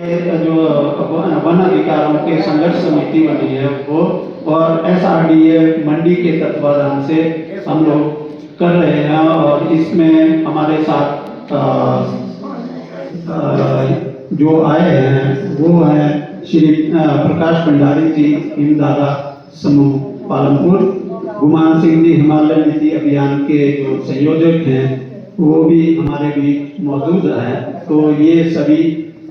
जो वन अधिकारों के संघर्ष समिति बनी है वो और एसआरडीए मंडी के तत्वाधान से हम लोग कर रहे हैं और इसमें हमारे साथ जो आए हैं वो हैं श्री प्रकाश भंडारी जी हिमदारा समूह पालमपुर, गुमान सिंह जी हिमालय नीति अभियान के जो संयोजक हैं वो भी हमारे बीच मौजूद हैं। तो ये सभी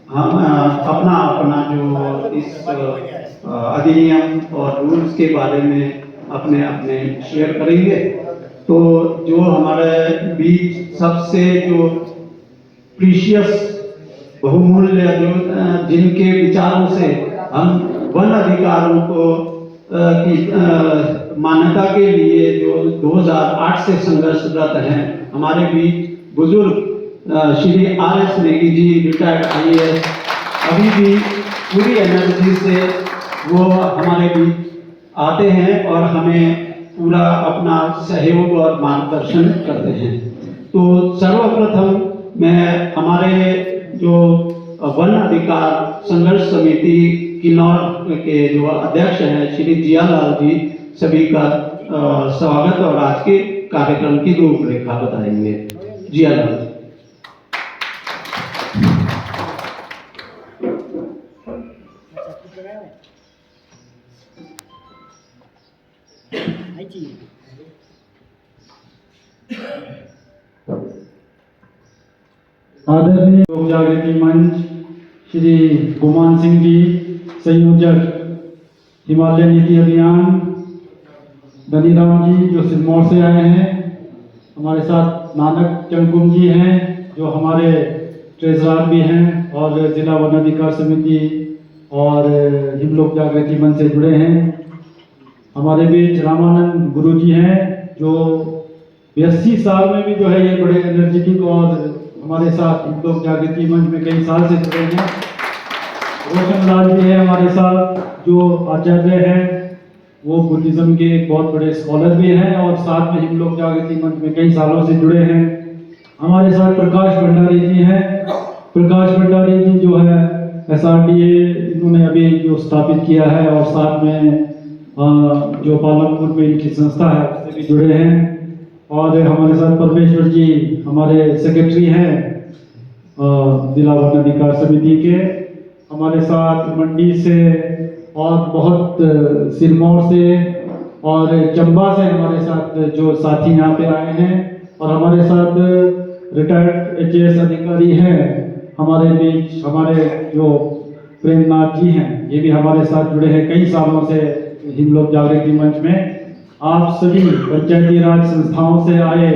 हम अपना अपना जो इस अधिनियम और रूल्स के बारे में अपने अपने शेयर करेंगे। तो जो हमारे बीच सबसे जो प्रीशियस बहुमूल्य जो जिनके विचारों से हम वन अधिकारों को की मान्यता के लिए जो 2008 से संघर्षरत हैं, हमारे बीच बुजुर्ग Shri RS. Negi ji retired IAS अभी भी पूरी एनर्जी से वो हमारे बीच आते हैं और हमें पूरा अपना सहयोग और मार्गदर्शन करते हैं। तो सर्वप्रथम मैं हमारे जो वन अधिकार संघर्ष समिति किन्नौर के जो अध्यक्ष हैं श्री जियालाल जी सभी का स्वागत और आज के कार्यक्रम की रूपरेखा बताएंगे। जियालाल। आदरणीय लोक जागृति मंच श्री गुमान सिंह जी संयोजक हिमालय नीति अभियान, धनीराम जी जो सिरमौर से आए हैं, हमारे साथ नानक चंकुम जी हैं जो हमारे ट्रेजरर भी हैं और जिला वन अधिकार समिति और हिमलोक जागृति मंच से जुड़े हैं। हमारे बीच रामानंद गुरु जी हैं जो 82 साल में भी जो है ये बड़े एनर्जेटिक और हमारे साथ हिमलोक जागृति मंच में कई साल से जुड़े हैं। रोशन लाल जी है हमारे साथ जो आचार्य हैं, वो बुद्धिज्म के एक बहुत बड़े स्कॉलर भी हैं और साथ में हिमलोक जागृति मंच में कई सालों से जुड़े हैं। हमारे साथ प्रकाश भंडारी जी हैं। प्रकाश भंडारी जी जो है SRDA इन्होंने अभी जो स्थापित किया है और साथ में जो पालमपुर में इनकी संस्था है उससे भी जुड़े हैं। और हमारे साथ परमेश्वर जी हमारे सेक्रेटरी हैं जिला वन अधिकार समिति के। हमारे साथ मंडी से और बहुत सिरमौर से और चंबा से हमारे साथ जो साथी यहाँ पे आए हैं और हमारे साथ रिटायर्ड HAS अधिकारी हैं हमारे बीच, हमारे जो प्रेमनाथ जी हैं ये भी हमारे साथ जुड़े हैं कई सालों से हिमलोक जागृति मंच में। आप सभी पंचायती राज संस्थाओं से आए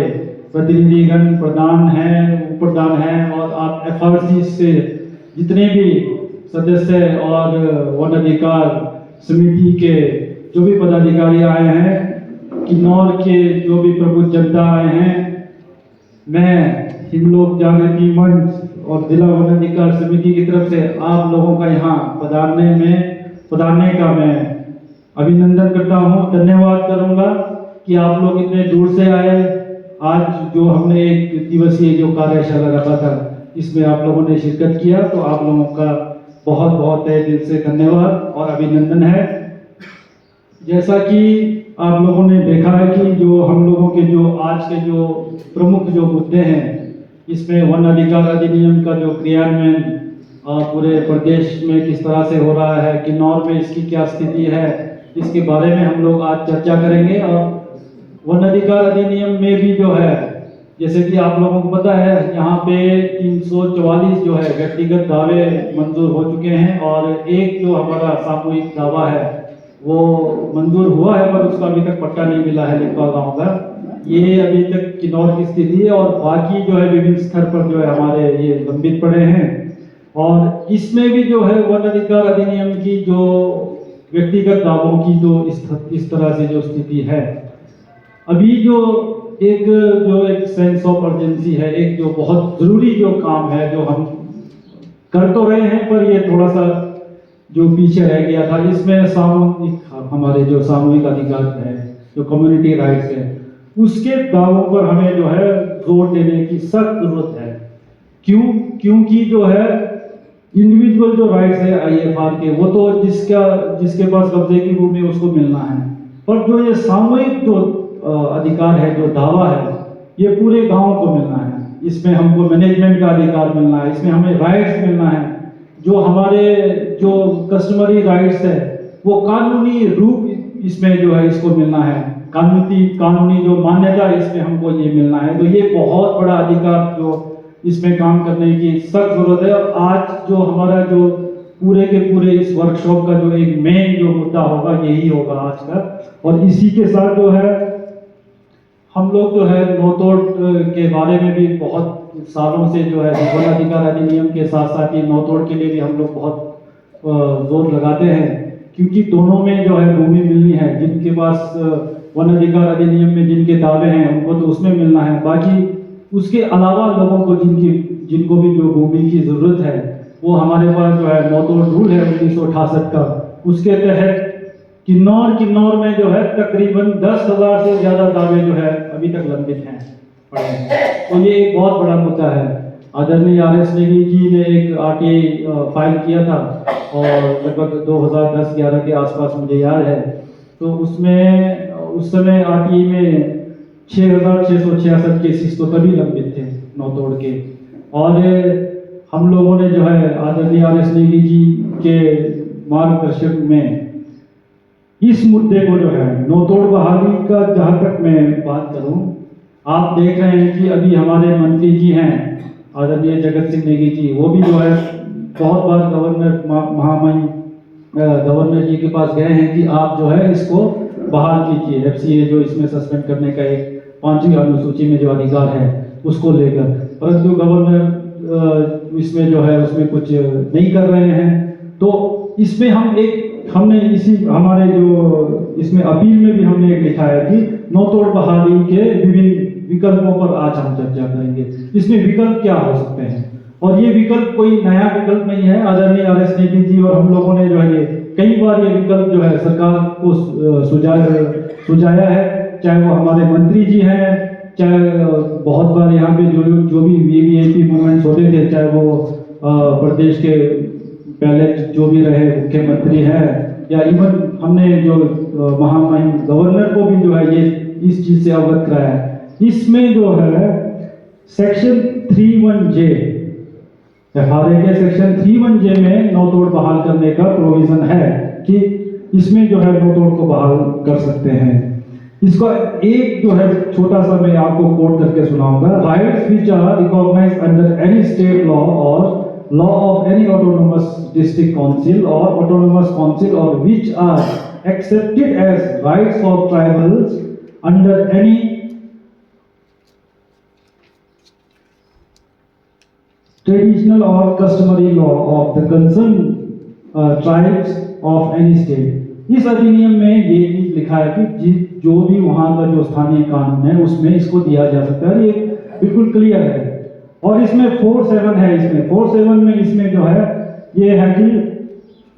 प्रतिनिधिगण प्रधान हैं, उपप्रधान हैं और आप FRC से जितने भी सदस्य और वन अधिकार समिति के जो भी पदाधिकारी आए हैं, किन्नौर के जो भी प्रबुद्ध जनता आए हैं, मैं हिमलोक जागृति मंच और जिला वन अधिकार समिति की तरफ से आप लोगों का यहाँ पधारने का मैं अभिनंदन करता हूँ, धन्यवाद करूँगा कि आप लोग इतने दूर से आए। आज जो हमने एक दिवसीय जो कार्यशाला रखा था इसमें आप लोगों ने शिरकत किया, तो आप लोगों का बहुत बहुत तहे दिल से धन्यवाद और अभिनंदन है। जैसा कि आप लोगों ने देखा है कि जो हम लोगों के जो आज के जो प्रमुख जो मुद्दे हैं इसमें वन अधिकार अधिनियम का जो क्रियान्वयन पूरे प्रदेश में किस तरह से हो रहा है, किन्नौर में इसकी क्या स्थिति है, इसके बारे में हम लोग आज चर्चा करेंगे। और वन अधिकार अधिनियम में भी जो है जैसे कि आप लोगों को पता है यहाँ पे 344 जो है व्यक्तिगत दावे मंजूर हो चुके हैं और एक जो हमारा सामूहिक दावा है वो मंजूर हुआ है पर उसका अभी तक पट्टा नहीं मिला है लिखवा गाँव का। ये अभी तक किन्नौर की स्थिति है और बाकी जो है विभिन्न स्तर पर जो है हमारे ये लंबित पड़े हैं। और इसमें भी जो है वन अधिकार अधिनियम की जो व्यक्तिगत दावों की जो इस तरह से जो स्थिति है, अभी जो एक सेंस ऑफ अर्जेंसी है, एक जो बहुत जरूरी जो काम है जो हम कर तो रहे हैं पर ये थोड़ा सा जो पीछे रह गया था, इसमें सामूहिक हमारे जो सामूहिक अधिकार है जो कम्युनिटी राइट्स है उसके दावों पर हमें जो है जोर देने की सख्त जरूरत है। क्योंकि जो है इंडिविजुअल जो राइट्स है आईएफआर के, वो तो जिसके पास कब्जे की भूमि है उसको मिलना है, पर जो ये सामूहिक जो अधिकार है, जो दावा है, ये पूरे गांव को मिलना है। इसमें हमको मैनेजमेंट का अधिकार मिलना है, इसमें हमें राइट्स मिलना है। जो हमारे जो कस्टमरी राइट्स है वो कानूनी रूप इसमें जो है इसको मिलना है, कानूनी जो मान्यता इसमें हमको ये मिलना है। तो ये बहुत बड़ा अधिकार जो इसमें काम करने की सख्त जरूरत है। और आज जो हमारा जो पूरे के पूरे इस वर्कशॉप का जो एक मेन जो मुद्दा होगा यही होगा आज का। और इसी के साथ जो है हम लोग जो है नौतोड़ के बारे में भी बहुत सालों से जो है वन अधिकार अधिनियम के साथ साथ ये नौतोड़ के लिए भी हम लोग बहुत जोर लगाते हैं, क्योंकि दोनों में जो है भूमि मिलनी है। जिनके पास वन अधिकार अधिनियम में जिनके दावे हैं उनको तो उसमें मिलना है, बाकी उसके अलावा लोगों को जिनको भी जो भूमि की जरूरत है वो हमारे पास जो है नौतोड़ रूल है 1968 का, उसके तहत किन्नौर में जो है तकरीबन 10,000 से ज्यादा दावे जो है अभी तक लंबित हैं पड़े हैं। तो ये एक बहुत बड़ा मुद्दा है। आदरणीय RS नेगी जी ने एक RTI फाइल किया था और लगभग 2010-11 के आसपास मुझे याद है, तो उसमें उस समय RTI में 6,666 केसेस तो तभी लंबित थे नौतोड़ के। और हम लोगों ने जो है आदरणीय RS नेगी जी के मार्गदर्शन में इस मुद्दे को जो है नौतोड़ बहाली का, जहां तक मैं बात करूं, आप देख रहे हैं कि अभी हमारे मंत्री जी हैं आदरणीय जगत सिंह नेगी जी, वो भी जो है बहुत बार गवर्नर जी के पास गए हैं कि आप जो है इसको बहाल कीजिए, FCA जो इसमें सस्पेंड करने का एक 5वीं अनुसूची में जो अधिकार है उसको लेकर, परंतु गवर्नर इसमें जो है उसमें कुछ नहीं कर रहे हैं। तो इसमें हमने इसी हमारे जो इसमें अपील में भी हमने एक लिखा है कि नौतोड़ बहाली के विभिन्न विकल्पों पर आज हम चर्चा करेंगे। इसमें विकल्प क्या हो सकते हैं, और ये विकल्प कोई नया विकल्प नहीं है। आदरणीय RS नेगी जी और हम लोगों ने जो है ये कई बार ये विकल्प जो है सरकार को सुझाया है, चाहे वो हमारे मंत्री जी हैं, चाहे बहुत बार यहाँ पे जो भी VVIP मूवमेंट्स होते थे, चाहे वो प्रदेश के पहले जो भी रहे मुख्यमंत्री हैं, या इवन हमने जो महामहिम गवर्नर को भी जो है ये इस चीज से अवगत कराया। इसमें जो है सेक्शन 31J FRA के सेक्शन 31J में नौतोड़ बहाल करने का प्रोविजन है कि इसमें जो है नौतोड़ को बहाल कर सकते हैं। इसका एक जो है छोटा सा मैं आपको कोट करके सुनाऊंगा। Rights which are recognised under any state law और law of any autonomous district council or autonomous council or which are accepted as rights of tribals under any traditional or customary law of the concerned tribes of any state। इस अधिनियम में ये चीज लिखा है कि जो भी वहां का जो स्थानीय कानून है उसमें इसको दिया जा सकता है। ये बिल्कुल क्लियर है। और इसमें 4(7) है, इसमें 4(7) में इसमें जो है ये है कि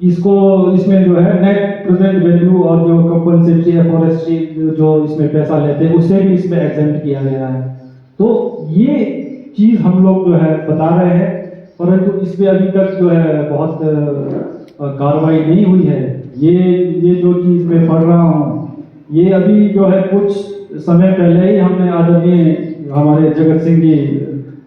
इसमें जो है नेट प्रेजेंट वैल्यू और जो कंपनसेटरी है फॉरेस्ट्री जो इसमें पैसा लेते हैं उससे भी इसमें एग्जेम्प्ट किया गया है। तो ये चीज हम लोग जो है बता रहे हैं, परंतु इस पे अभी तक जो है बहुत कार्रवाई नहीं हुई है। ये जो चीज मैं पढ़ रहा हूँ ये अभी जो है कुछ समय पहले ही हमने आदरणीय हमारे जगत सिंह जी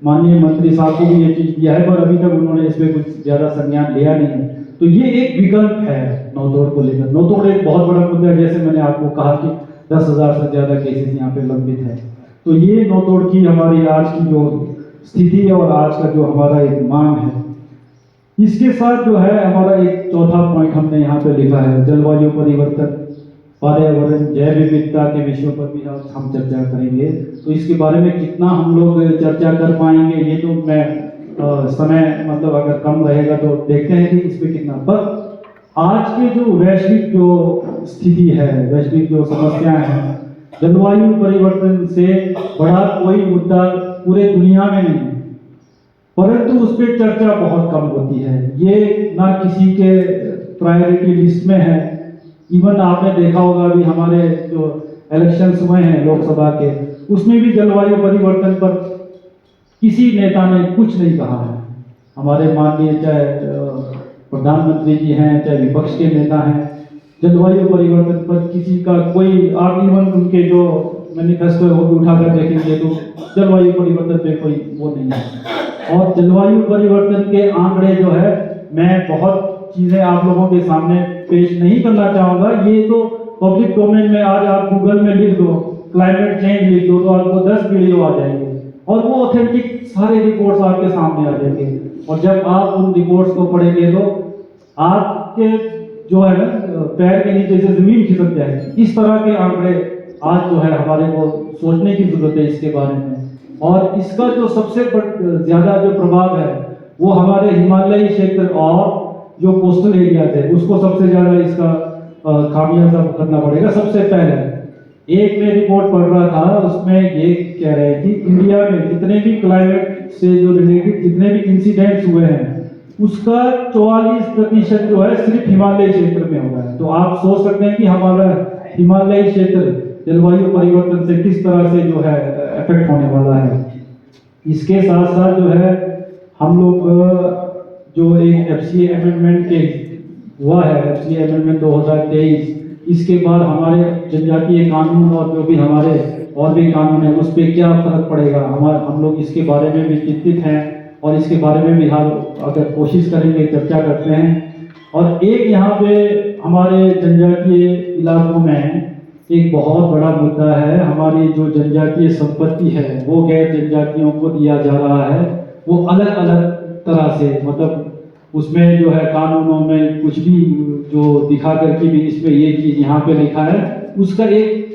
माननीय मंत्री साहब को भी ये चीज दिया है, पर अभी तक उन्होंने इस पे कुछ ज्यादा संज्ञान लिया नहीं है। तो ये एक विकल्प है नौतोड़ को लेकर। नौतोड़ एक बहुत बड़ा मुद्दा है, जैसे मैंने आपको कहा कि 10,000 से ज्यादा केसेस यहाँ पे लंबित है। तो ये नौतोड़ की हमारी आज की जो स्थिति है और आज का जो हमारा एक मांग है, इसके साथ जो है हमारा एक चौथा पॉइंट हमने यहाँ पे लिखा है जलवायु परिवर्तन, पर्यावरण, जैव विविधता के विषयों पर भी हम चर्चा करेंगे। तो इसके बारे में कितना हम लोग चर्चा कर पाएंगे ये तो मैं समय मतलब अगर कम रहेगा तो देखते हैं कि इस पे कितना। पर आज के जो वैश्विक जो स्थिति है, वैश्विक जो समस्याएं हैं, जलवायु परिवर्तन से बड़ा कोई मुद्दा पूरे दुनिया में नहीं है, परंतु उस पर चर्चा बहुत कम होती है। ये ना किसी के प्रायोरिटी लिस्ट में है। इवन आपने देखा होगा अभी हमारे जो इलेक्शंस हुए हैं लोकसभा के, उसमें भी जलवायु परिवर्तन पर किसी नेता ने कुछ नहीं कहा है। हमारे माननीय चाहे प्रधानमंत्री जी हैं, चाहे विपक्ष के नेता हैं, जलवायु परिवर्तन पर किसी का कोई आप इवन उनके जो मैनिफेस्टो है वो भी उठाकर देखेंगे तो जलवायु परिवर्तन पे कोई वो नहीं है। और जलवायु परिवर्तन के आंकड़े जो है मैं बहुत चीज़ें आप लोगों के सामने पेश नहीं करना चाहूँगा, ये तो पब्लिक डोमेन में आज आप गूगल में लिख दो क्लाइमेट चेंज लिख दो तो आपको 10 वीडियो आ जाएंगे और वो ऑथेंटिक सारे रिपोर्ट्स आपके सामने आ जाएंगे। और जब आप उन रिपोर्ट्स को पढ़ेंगे तो आपके जो है ना पैर के नीचे से जमीन खिसक जाएगी। इस तरह के आंकड़े आज जो है हमारे को सोचने की जरूरत है इसके बारे में। और इसका जो सबसे ज्यादा जो प्रभाव है वो हमारे हिमालयी क्षेत्र और जो कोस्टल एरियाज है उसको सबसे ज्यादा इसका खामियाजा करना पड़ेगा। सबसे पहले एक मैं रिपोर्ट पढ़ रहा था, उसमें ये कह रहे थे इंडिया में जितने भी क्लाइमेट से जो रिलेटेड जितने भी इंसिडेंट्स हुए हैं उसका 44% जो है सिर्फ हिमालय क्षेत्र में हुआ है। तो आप सोच सकते हैं कि हमारा हिमालयी क्षेत्र जलवायु परिवर्तन से किस तरह से जो है इफेक्ट होने वाला है। इसके साथ साथ जो है हम लोग जो एक FCA अमेंडमेंट के हुआ है, FCA अमेंडमेंट 2023, इसके बाद हमारे जनजातीय कानून और जो भी हमारे और भी कानून है उस पर क्या फर्क पड़ेगा, हम लोग इसके बारे में भी चिंतित हैं और इसके बारे में भी हम अगर कोशिश करेंगे चर्चा करते हैं। और एक यहाँ पे हमारे जनजातीय इलाकों में एक बहुत बड़ा मुद्दा है, हमारी जो जनजातीय संपत्ति है वो गैर जनजातियों को दिया जा रहा है, वो अलग अलग तरह से, मतलब उसमें जो है कानूनों में कुछ भी जो दिखा करके भी इसमें ये चीज यहाँ पे लिखा है उसका एक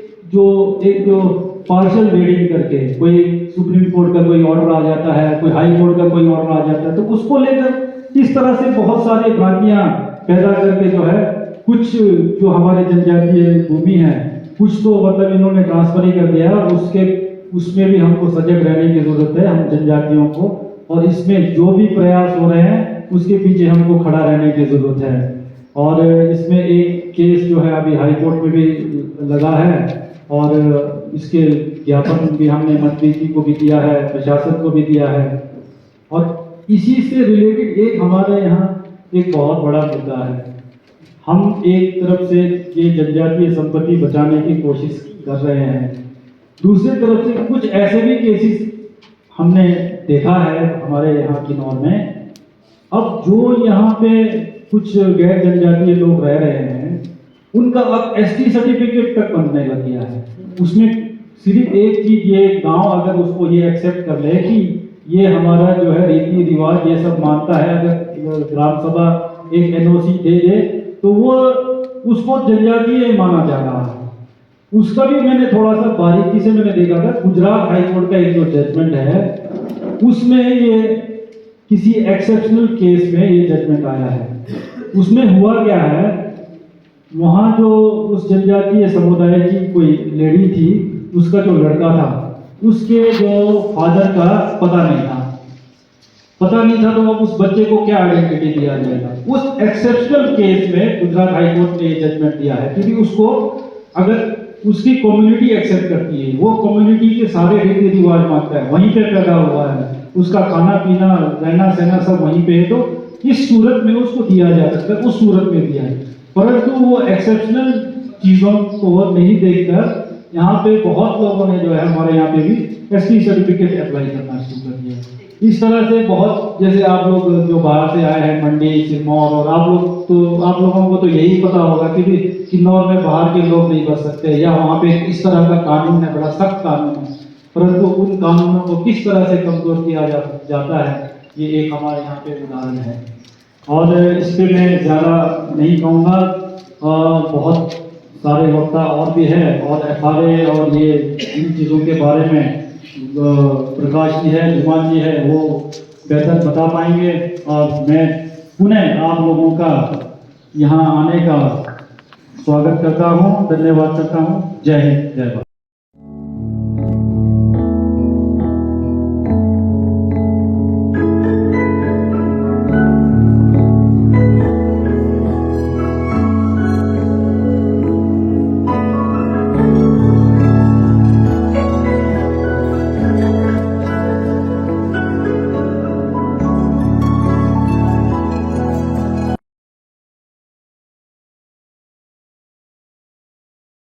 जो पार्शियल रीडिंग करके कोई सुप्रीम कोर्ट का कोई ऑर्डर आ जाता है, कोई हाई कोर्ट का कोई ऑर्डर आ जाता है, तो उसको लेकर इस तरह से बहुत सारी भ्रांतियां पैदा करके जो है कुछ जो हमारे जनजातीय भूमि है कुछ तो मतलब इन्होंने ट्रांसफर ही कर दिया और उसमें भी हमको सजग रहने की जरूरत है हम जनजातियों को। और इसमें जो भी प्रयास हो रहे हैं उसके पीछे हमको खड़ा रहने की जरूरत है। और इसमें एक केस जो है अभी हाई कोर्ट में भी लगा है और इसके ज्ञापन भी हमने मंत्री जी को भी दिया है, प्रशासन को भी दिया है। और इसी से रिलेटेड एक हमारे यहाँ एक बहुत बड़ा मुद्दा है, हम एक तरफ से ये जनजातीय संपत्ति बचाने की कोशिश कर रहे हैं, दूसरी तरफ से कुछ ऐसे भी केसेस हमने देखा है हमारे यहाँ किन्नौर में। अब जो यहाँ पे कुछ गैर जनजातीय लोग रह रहे हैं उनका अब ST सर्टिफिकेट तक बनने लग गया है। उसमें सिर्फ एक चीज, ये गांव अगर उसको ये एक्सेप्ट कर ले कि ये हमारा जो है रीति रिवाज ये सब मानता है, अगर ग्राम सभा एक NOC दे दे तो वो उसको जनजातीय माना जा रहा है। उसका भी मैंने थोड़ा सा बारीकी से मैंने देखा था, गुजरात हाई कोर्ट का एक जो जजमेंट है उसमें ये किसी एक्सेप्शनल केस में ये जजमेंट आया है। उसमें हुआ क्या है, वहाँ जो उस जनजातीय समुदाय की कोई लेडी थी, उसका जो लड़का था उसके जो फादर का पता नहीं था तो अब उस बच्चे को क्या आइडेंटिटी दिया जाएगा। उस एक्सेप्शनल केस में गुजरात हाई कोर्ट ने जजमेंट दिया है क्योंकि उसको अगर उसकी कम्युनिटी एक्सेप्ट करती है, वो कम्युनिटी के सारे रीति रिवाज मानता है, वहीं पे पैदा हुआ है, उसका खाना पीना रहना सहना सब वहीं पे है, तो इस सूरत में उसको दिया जा सकता है, उस सूरत में दिया है। परंतु वो एक्सेप्शनल चीजों को नहीं देखकर यहाँ पे बहुत लोगों ने जो है हमारे यहाँ पे भी ST सर्टिफिकेट अप्लाई करना शुरू कर दिया। इस तरह से बहुत, जैसे आप लोग जो बाहर से आए हैं मंडी सिरमौर, और आप लोगों को तो यही पता होगा कि किन्नौर में बाहर के लोग नहीं बच सकते या वहाँ पे इस तरह का कानून है, बड़ा सख्त कानून है, परंतु उन कानूनों को किस तरह से कमजोर किया जाता है, ये एक हमारे यहाँ पे उदाहरण है। और इस पर मैं ज़्यादा नहीं कहूँगा, बहुत सारे वक्ता और भी है और FRA और ये इन चीज़ों के बारे में प्रकाश जी है, जुमान जी है, वो बेहतर बता पाएंगे। और मैं पुनः आप लोगों का यहाँ आने का स्वागत करता हूँ, धन्यवाद करता हूँ। जय हिंद, जय भारत।